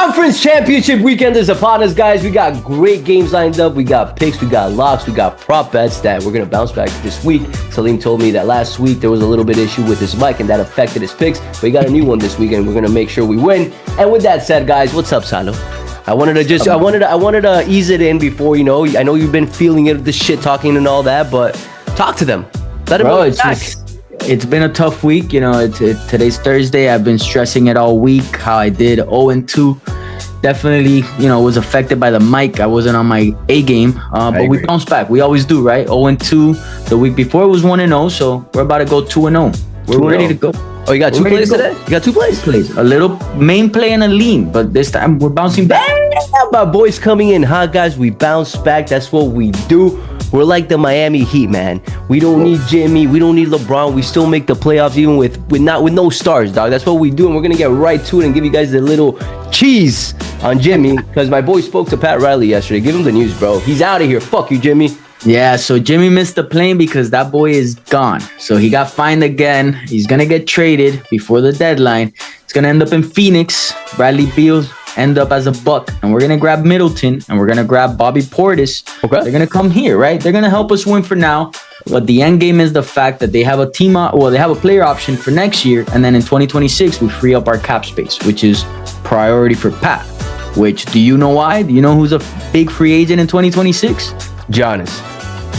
Conference Championship weekend is upon us, guys. We got great games lined up. We got picks, we got locks, we got prop bets that we're going to bounce back this week. Salim told me that last week there was a little bit issue with his mic and that affected his picks, but he got a new one this weekend. We're going to make sure we win. And with that said, guys, what's up, Salo? I wanted to ease it in before, I know you've been feeling it, the shit talking and all that, but talk to them. Let them know it's been a tough week. Today's Thursday. I've been stressing it all week. How I did 0-2. Definitely, was affected by the mic. I wasn't on my A game, but we bounced back. We always do, right? 0-2. The week before it was 1-0, so we're about to go 2-0. We're ready to go. Oh, you got two plays today? You got two plays? A little main play and a lean, but this time we're bouncing back. My boys coming in hot, guys. We bounce back. That's what we do. We're like the Miami Heat, man. We don't need Jimmy. We don't need LeBron. We still make the playoffs even with no stars, dog. That's what we do, and we're gonna get right to it and give you guys the little cheese on Jimmy, because my boy spoke to Pat Riley yesterday. Give him the news, bro. He's out of here. Fuck you, Jimmy. Yeah, so Jimmy missed the plane because that boy is gone. So he got fined again. He's gonna get traded before the deadline. He's gonna end up in Phoenix. Bradley Beal end up as a Buck, and we're gonna grab Middleton, and we're gonna grab Bobby Portis. Okay, they're gonna come here, right? They're gonna help us win for now, but the end game is the fact that they have a they have a player option for next year, and then in 2026 we free up our cap space, which is priority for Pat. Which, do you know why? Do you know who's a big free agent in 2026? Giannis.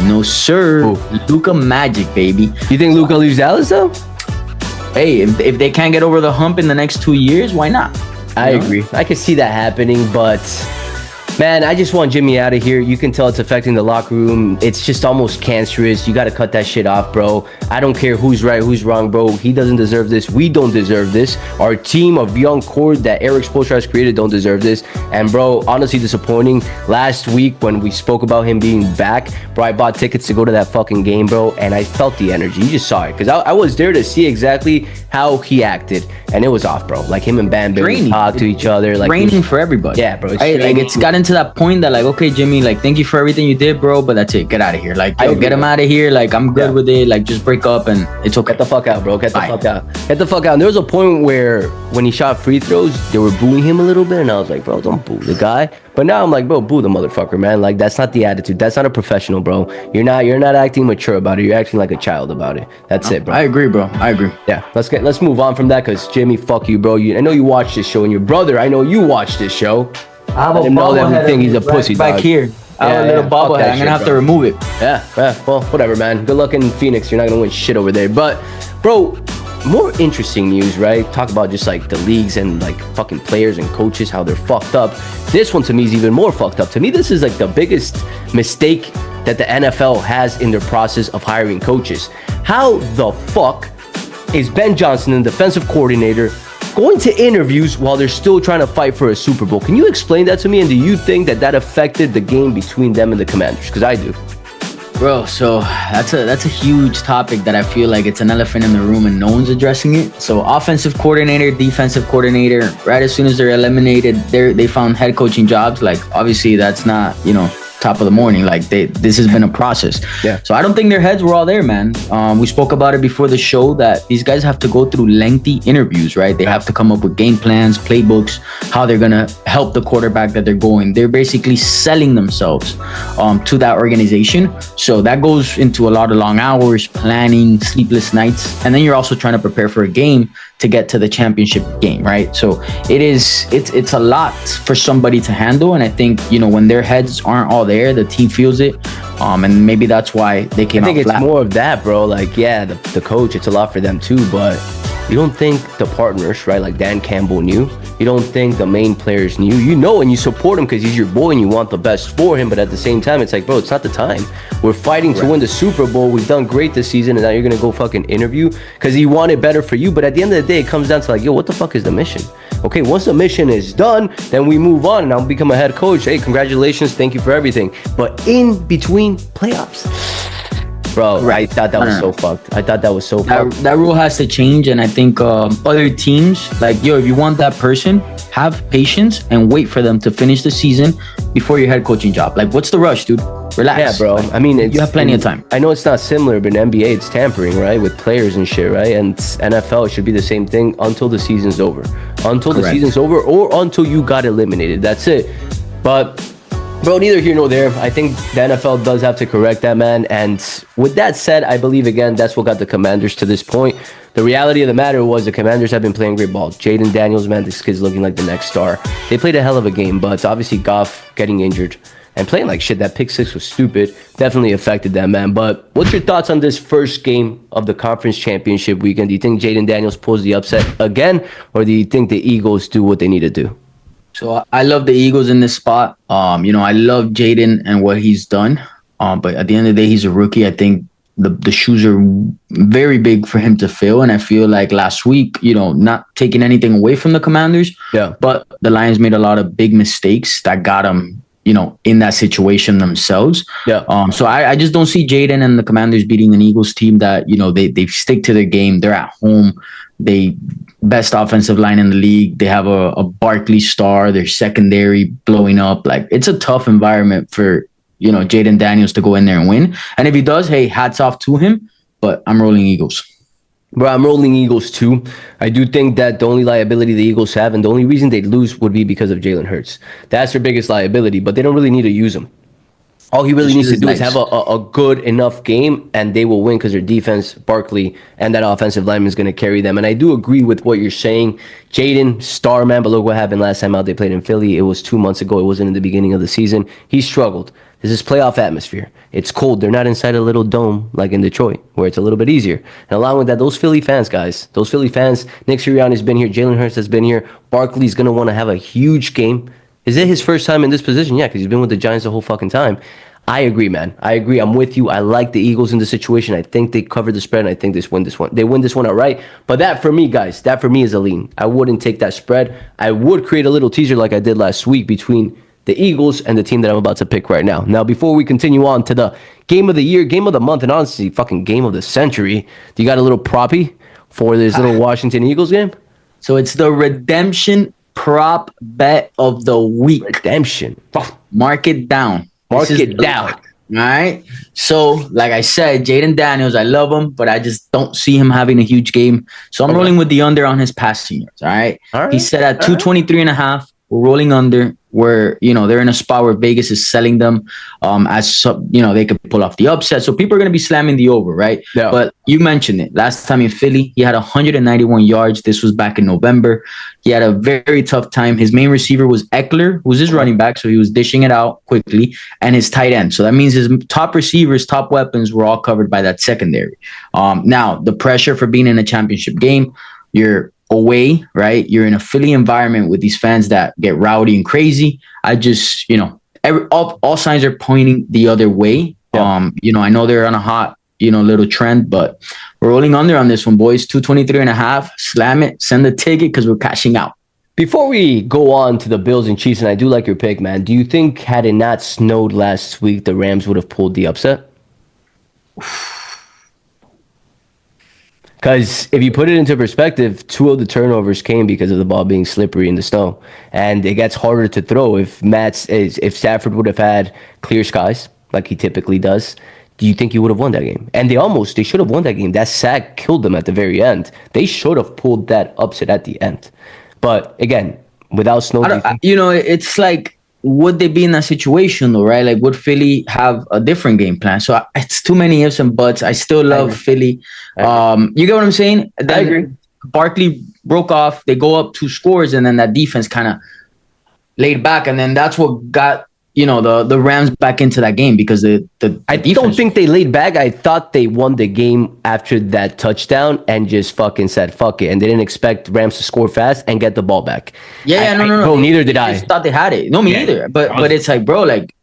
No, sir. Luka Magic, baby. You think Luka leaves Dallas though? Hey, if they can't get over the hump in the next 2 years, why not? I agree. I can see that happening, but man, I just want Jimmy out of here. You can tell it's affecting the locker room. It's just almost cancerous. You got to cut that shit off, bro. I don't care who's right, who's wrong, bro. He doesn't deserve this. We don't deserve this. Our team of young core that Eric Spoelstra has created don't deserve this. And, bro, honestly disappointing. Last week when we spoke about him being back, bro, I bought tickets to go to that fucking game, bro, and I felt the energy. You just saw it, because I was there to see exactly how he acted, and it was off, bro. Like him and Bam Bam talk to each other. Like raining for everybody. Yeah, bro. It's gotten to that point that, like, okay, Jimmy, like, thank you for everything you did, bro, but that's it. Get out of here. Like, get him out of here. Like, I'm good with it. Like, just break up and it's okay. Get the fuck out, bro. Get the fuck out. Get the fuck out. And there was a point where when he shot free throws, they were booing him a little bit, and I was like, bro, don't boo the guy. But now I'm like, bro, boo the motherfucker, man. Like, that's not the attitude. That's not a professional, bro. You're not acting mature about it. You're acting like a child about it. That's it, bro. I agree, bro. I agree. Yeah, let's move on from that, because Jimmy, fuck you, bro. I know you watch this show, and your brother, I know you watch this show. I didn't know that we think he's a pussy, dog. Back here. I have a little bobblehead. I'm going to have to remove it. Yeah, well, whatever, man. Good luck in Phoenix. You're not going to win shit over there. But, bro, more interesting news, right? Talk about just like the leagues and like fucking players and coaches, how they're fucked up. This one to me is even more fucked up. To me, this is like the biggest mistake that the NFL has in their process of hiring coaches. How the fuck is Ben Johnson, the defensive coordinator, going to interviews while they're still trying to fight for a Super Bowl? Can you explain that to me? And do you think that affected the game between them and the Commanders? Because I do. Bro, so that's a huge topic that I feel like it's an elephant in the room and no one's addressing it. So offensive coordinator, defensive coordinator, right as soon as they're eliminated, they found head coaching jobs. Like, obviously that's not, top of the morning. Like, this has been a process. Yeah. So I don't think their heads were all there, man. We spoke about it before the show that these guys have to go through lengthy interviews, right? They have to come up with game plans, playbooks, how they're gonna help the quarterback that they're going. They're basically selling themselves to that organization. So that goes into a lot of long hours, planning, sleepless nights, and then you're also trying to prepare for a game to get to the championship game, right? So it's a lot for somebody to handle, and I think when their heads aren't all there, the team feels it, and maybe that's why they came out flat. I think it's more of that, bro. Like, yeah, the coach, it's a lot for them too, but you don't think the partners, right, like Dan Campbell knew? You don't think the main players knew? And you support him because he's your boy and you want the best for him, but at the same time, it's like, bro, it's not the time. We're fighting to win the Super Bowl. We've done great this season, and now you're going to go fucking interview because he wanted better for you. But at the end of the day, it comes down to like, yo, what the fuck is the mission? Okay, once the mission is done, then we move on and I'll become a head coach. Hey, congratulations. Thank you for everything. But in between playoffs, bro, right. I thought that was so fucked. That rule has to change, and I think other teams, like, if you want that person, have patience and wait for them to finish the season before your head coaching job. Like, what's the rush, dude? Relax. Yeah, bro. Like, I mean, you have plenty of time. I know it's not similar, but in NBA, it's tampering, right? With players and shit, right? And NFL should be the same thing until the season's over. until the Correct. season's over or until you got eliminated. That's it. But bro, neither here nor there. I think the NFL does have to correct that, man. And with that said, I believe, again, that's what got the Commanders to this point. The reality of the matter was the Commanders have been playing great ball. Jaden Daniels, man, this kid's looking like the next star. They played a hell of a game, but obviously Goff getting injured and playing like shit. That pick six was stupid. Definitely affected them, man. But what's your thoughts on this first game of the conference championship weekend? Do you think Jaden Daniels pulls the upset again, or do you think the Eagles do what they need to do? So I love the Eagles in this spot. I love Jaden and what he's done. But at the end of the day, he's a rookie. I think the shoes are very big for him to fill. And I feel like last week, not taking anything away from the Commanders, but the Lions made a lot of big mistakes that got them, in that situation themselves. So I just don't see Jaden and the Commanders beating an Eagles team that, they stick to their game. They're at home. They best offensive line in the league. They have a Barkley star. Their secondary blowing up. Like, it's a tough environment for, Jaden Daniels to go in there and win. And if he does, hey, hats off to him. But I'm rolling Eagles. Bro, I'm rolling Eagles too. I do think that the only liability the Eagles have, and the only reason they'd lose, would be because of Jalen Hurts. That's their biggest liability, but they don't really need to use him. All he really needs to do is have a good enough game, and they will win because their defense, Barkley, and that offensive lineman is going to carry them. And I do agree with what you're saying. Jaden, star man, but look what happened last time out they played in Philly. It was 2 months ago. It wasn't in the beginning of the season. He struggled. This is playoff atmosphere. It's cold. They're not inside a little dome like in Detroit, where it's a little bit easier. And along with that, those Philly fans, guys, Nick Sirianni's been here. Jalen Hurts has been here. Barkley's going to want to have a huge game. Is it his first time in this position? Yeah, because he's been with the Giants the whole fucking time. I agree, man. I agree. I'm with you. I like the Eagles in the situation. I think they cover the spread, and I think they win this one. They win this one outright. But that for me, guys, is a lean. I wouldn't take that spread. I would create a little teaser like I did last week between the Eagles and the team that I'm about to pick right now. Now, before we continue on to the game of the year, game of the month, and honestly, fucking game of the century, do you got a little proppy for this little Washington Eagles game? So it's the redemption prop bet of the week. Redemption. Mark it down. Mark it down. All right. So, like I said, Jaden Daniels, I love him, but I just don't see him having a huge game. So I'm rolling with the under on his passing yards. All right. He said at 223.5. We're rolling under, where they're in a spot where Vegas is selling them they could pull off the upset. So people are going to be slamming the over, right? Yeah. But you mentioned it. Last time in Philly, he had 191 yards. This was back in November. He had a very tough time. His main receiver was Eckler, who's his running back, so he was dishing it out quickly, and his tight end. So that means his top receivers, top weapons were all covered by that secondary. Now, the pressure for being in a championship game, you're away, right? You're in a Philly environment with these fans that get rowdy and crazy. I just, all signs are pointing the other way. Yeah. I know they're on a hot, little trend, but we're rolling under on this one, boys. 223.5. Slam it. Send the ticket because we're cashing out. Before we go on to the Bills and Chiefs, and I do like your pick, man, do you think had it not snowed last week, the Rams would have pulled the upset? Because if you put it into perspective, 2 of the turnovers came because of the ball being slippery in the snow, and it gets harder to throw. If Stafford would have had clear skies like he typically does, do you think he would have won that game? And they should have won that game. That sack killed them at the very end. They should have pulled that upset at the end. But again, without snow, it's like, would they be in that situation though, right? Like, would Philly have a different game plan? So it's too many ifs and buts. I still love Philly. You get what I'm saying? I agree. Barkley broke off. They go up 2 scores, and then that defense kind of laid back, and then that's what got the Rams back into that game, because I don't think they laid back. I thought they won the game after that touchdown and just fucking said fuck it, and they didn't expect Rams to score fast and get the ball back. No. Bro, neither did I. Just thought they had it. No, me either. But it's like, bro, like,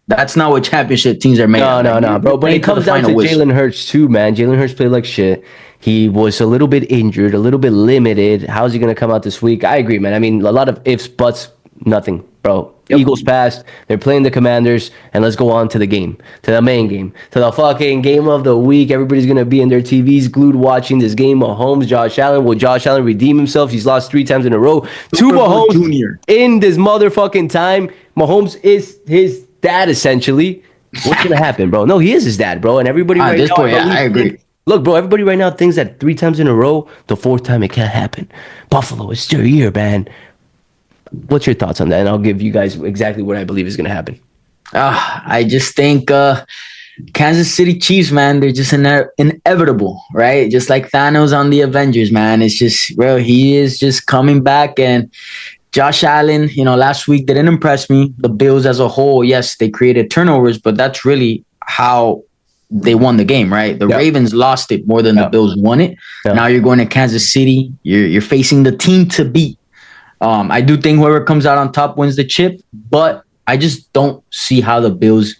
that's not what championship teams are made. No, bro. But it comes down to Jalen Hurts too, man. Jalen Hurts played like shit. He was a little bit injured, a little bit limited. How's he gonna come out this week? I agree, man. I mean, a lot of ifs, buts, nothing, bro. Yep. Eagles passed. They're playing the Commanders, and let's go on to the game, to the main game, to the fucking game of the week. Everybody's gonna be in their TVs glued watching this game. Mahomes, Josh Allen. Will Josh Allen redeem himself? He's lost 3 times in a row. To Mahomes Jr. in this motherfucking time. Mahomes is his dad, essentially. What's gonna happen, bro? No, he is his dad, bro. And everybody at this point, I agree. Look, bro, everybody right now thinks that 3 times in a row, the fourth time it can't happen. Buffalo, it's their year, man. What's your thoughts on that? And I'll give you guys exactly what I believe is going to happen. I just think Kansas City Chiefs, man, they're just inevitable, right? Just like Thanos on the Avengers, man. It's just, well, he is just coming back. And Josh Allen, last week didn't impress me. The Bills as a whole, yes, they created turnovers, but that's really how they won the game, right? The Ravens lost it more than the Bills won it. Now you're going to Kansas City. You're facing the team to beat. I do think whoever comes out on top wins the chip, but I just don't see how the Bills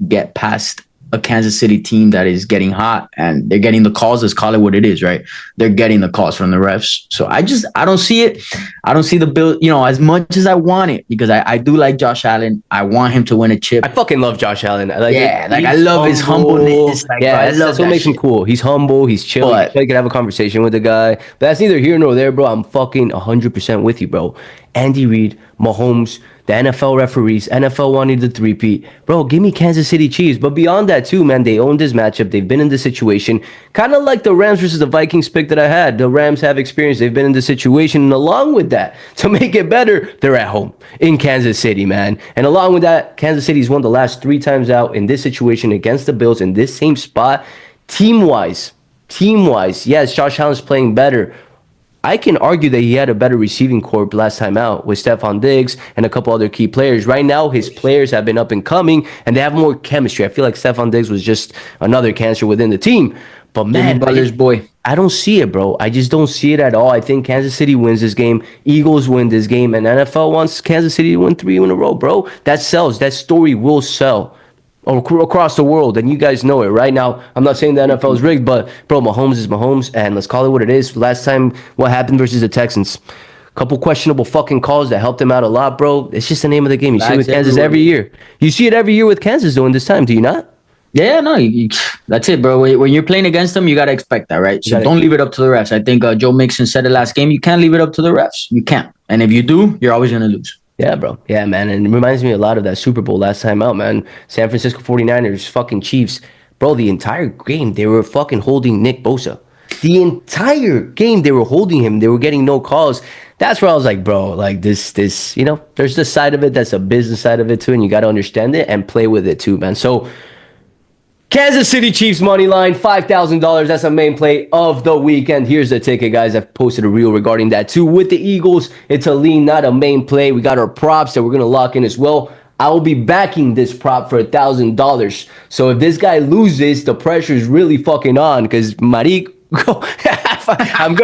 get past a Kansas City team that is getting hot, and they're getting the calls. Let's call it what it is, right? They're getting the calls from the refs. So I don't see it. I don't see the Bills, as much as I want it, because I do like Josh Allen. I want him to win a chip. I fucking love Josh Allen. I love his humbleness. That's what makes him cool. He's humble. He's chill. I could have a conversation with the guy. But that's neither here nor there, bro. I'm fucking 100% with you, bro. Andy Reid, Mahomes, the NFL referees, NFL wanted the three-peat. Bro, give me Kansas City Chiefs. But beyond that, too, man, they owned this matchup. They've been in this situation. Kind of like the Rams versus the Vikings pick that I had. The Rams have experience. They've been in this situation. And along with that, to make it better, they're at home in Kansas City, man. And along with that, Kansas City's won the last 3 times out in this situation against the Bills in this same spot. Team-wise, yes, Josh Allen's playing better. I can argue that he had a better receiving corps last time out with Stephon Diggs and a couple other key players. Right now, his players have been up and coming, and they have more chemistry. I feel like Stephon Diggs was just another cancer within the team. But man, Butler's boy. I don't see it, bro. I just don't see it at all. I think Kansas City wins this game. Eagles win this game, and NFL wants Kansas City to win 3 in a row, bro. That sells. That story will sell across the world, and you guys know it. Right now, I'm not saying the NFL is rigged, but bro, Mahomes is Mahomes, and let's call it what it is. Last time, what happened versus the Texans? Couple questionable fucking calls that helped him out a lot, bro. It's just the name of the game. You see it with Kansas every year. You see it every year with Kansas doing this time, do you not? Yeah, no, that's it, bro. When you're playing against them, you got to expect that, right? So don't leave it up to the refs. I think Joe Mixon said it last game. You can't leave it up to the refs. You can't. And if you do, you're always going to lose. Yeah, bro. Yeah, man. And it reminds me a lot of that Super Bowl last time out, man. San Francisco 49ers, fucking Chiefs. Bro, the entire game, they were fucking holding Nick Bosa. The entire game, they were holding him. They were getting no calls. That's where I was like, bro, like this, there's this side of it that's a business side of it too, and you got to understand it and play with it too, man. So, Kansas City Chiefs money line, $5,000. That's the main play of the weekend. Here's the ticket, guys. I've posted a reel regarding that too. With the Eagles, it's a lean, not a main play. We got our props that we're going to lock in as well. I will be backing this prop for $1,000. So if this guy loses, the pressure is really fucking on because Marico, I'm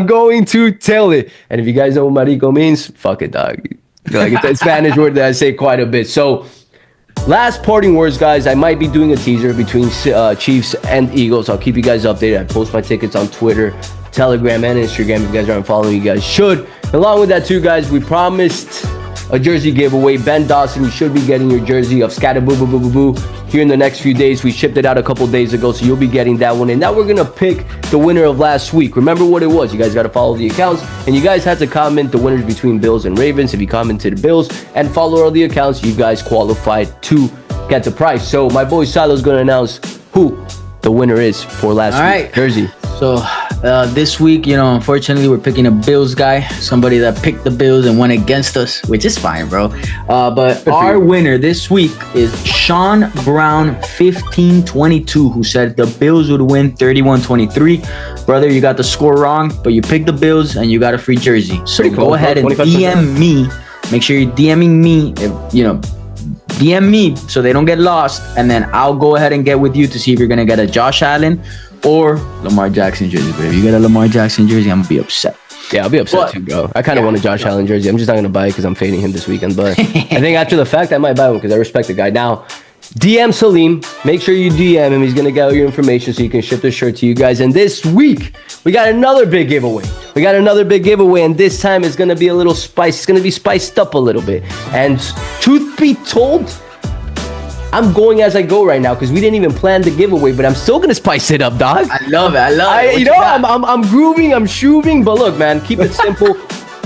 going to tell it. And if you guys know what Marico means, fuck it, dog. Like it's a Spanish word that I say quite a bit. So last parting words, guys. I might be doing a teaser between Chiefs and Eagles. I'll keep you guys updated. I post my tickets on Twitter, Telegram, and Instagram. If you guys aren't following, you guys should. Along with that, too, guys, we promised a jersey giveaway. Ben Dawson, you should be getting your jersey of Scatta Boo Boo Boo Boo Boo here in the next few days. We shipped it out a couple days ago, so you'll be getting that one. And now we're going to pick the winner of last week. Remember what it was. You guys got to follow the accounts, and you guys have to comment the winners between Bills and Ravens. If you commented Bills and follow all the accounts, you guys qualified to get the prize. So my boy Salo's going to announce who the winner is for last week's jersey. So this week, unfortunately, we're picking a Bills guy, somebody that picked the Bills and went against us, which is fine, bro. But our winner this week is Sean Brown 1522, who said the Bills would win 31-23. Brother, you got the score wrong, but you picked the Bills and you got a free jersey. So go ahead and DM me. Make sure you're DMing me. DM me so they don't get lost, and then I'll go ahead and get with you to see if you're gonna get a Josh Allen or Lamar Jackson jersey. But if you get a Lamar Jackson jersey, I'm gonna be upset. Yeah, I'll be upset too, bro. I kind of want a Josh Allen jersey. I'm just not gonna buy it because I'm fading him this weekend. But I think after the fact, I might buy one because I respect the guy. Now, DM Salim. Make sure you DM him. He's gonna get all your information so you can ship the shirt to you guys. And this week, we got another big giveaway. And this time it's gonna be a little spicy. It's gonna be spiced up a little bit. And truth be told, I'm going as I go right now because we didn't even plan the giveaway, but I'm still gonna spice it up, dog. I love it. I'm grooving, I'm shooving, but look, man, keep it simple.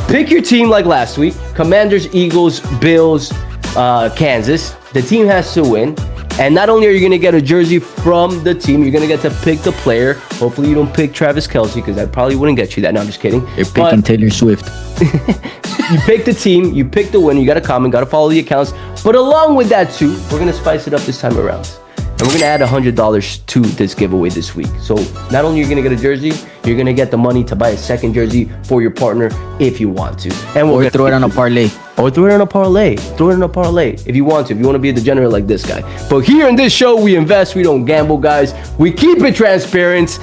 Pick your team like last week: Commanders, Eagles, Bills, Kansas. The team has to win. And not only are you going to get a jersey from the team, you're going to get to pick the player. Hopefully you don't pick Travis Kelce, because I probably wouldn't get you that. No, I'm just kidding. You're picking Taylor Swift. You pick the team, you pick the winner, you got to comment, got to follow the accounts. But along with that too, we're going to spice it up this time around. And we're going to add $100 to this giveaway this week. So not only are you going to get a jersey, you're going to get the money to buy a second jersey for your partner if you want to. And we'll Throw it on a parlay. Or throw it on a parlay. Throw it on a parlay if you want to. If you want to be a degenerate like this guy. But here in this show, we invest. We don't gamble, guys. We keep it transparent.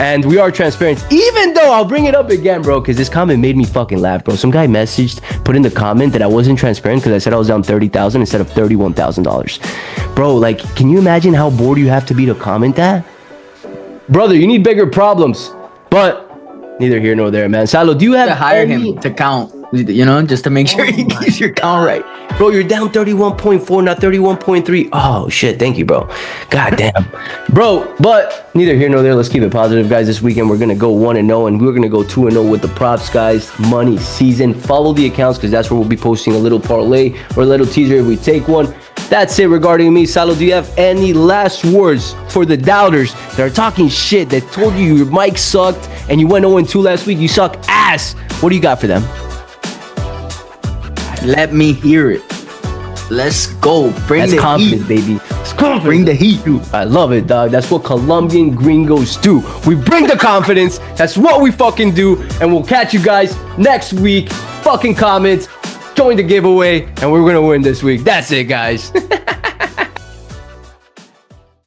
And we are transparent. Even though, I'll bring it up again, bro, because this comment made me fucking laugh, bro. Some guy put in the comment that I wasn't transparent because I said I was down $30,000 instead of $31,000. Bro, like, can you imagine how bored you have to be to comment that? Brother, you need bigger problems. But neither here nor there, man. Salo, do you have to hire him to count, you know, just to make sure he keeps your count right. Bro, you're down 31.4, not 31.3. Oh, shit. Thank you, bro. God damn. Bro, but neither here nor there. Let's keep it positive, guys. This weekend, we're going to go 1-0, and we're going to go 2-0 with the props, guys. Money season. Follow the accounts, because that's where we'll be posting a little parlay or a little teaser if we take one. That's it regarding me. Salo, do you have any last words for the doubters that are talking shit, that told you your mic sucked and you went 0-2 last week? You suck ass. What do you got for them? Let me hear it. Let's go. Bring the confidence, heat, baby. It's confidence. Bring the heat, dude. I love it, dog. That's what Colombian gringos do. We bring the confidence. That's what we fucking do. And we'll catch you guys next week. Fucking comments. Join the giveaway. And we're going to win this week. That's it, guys.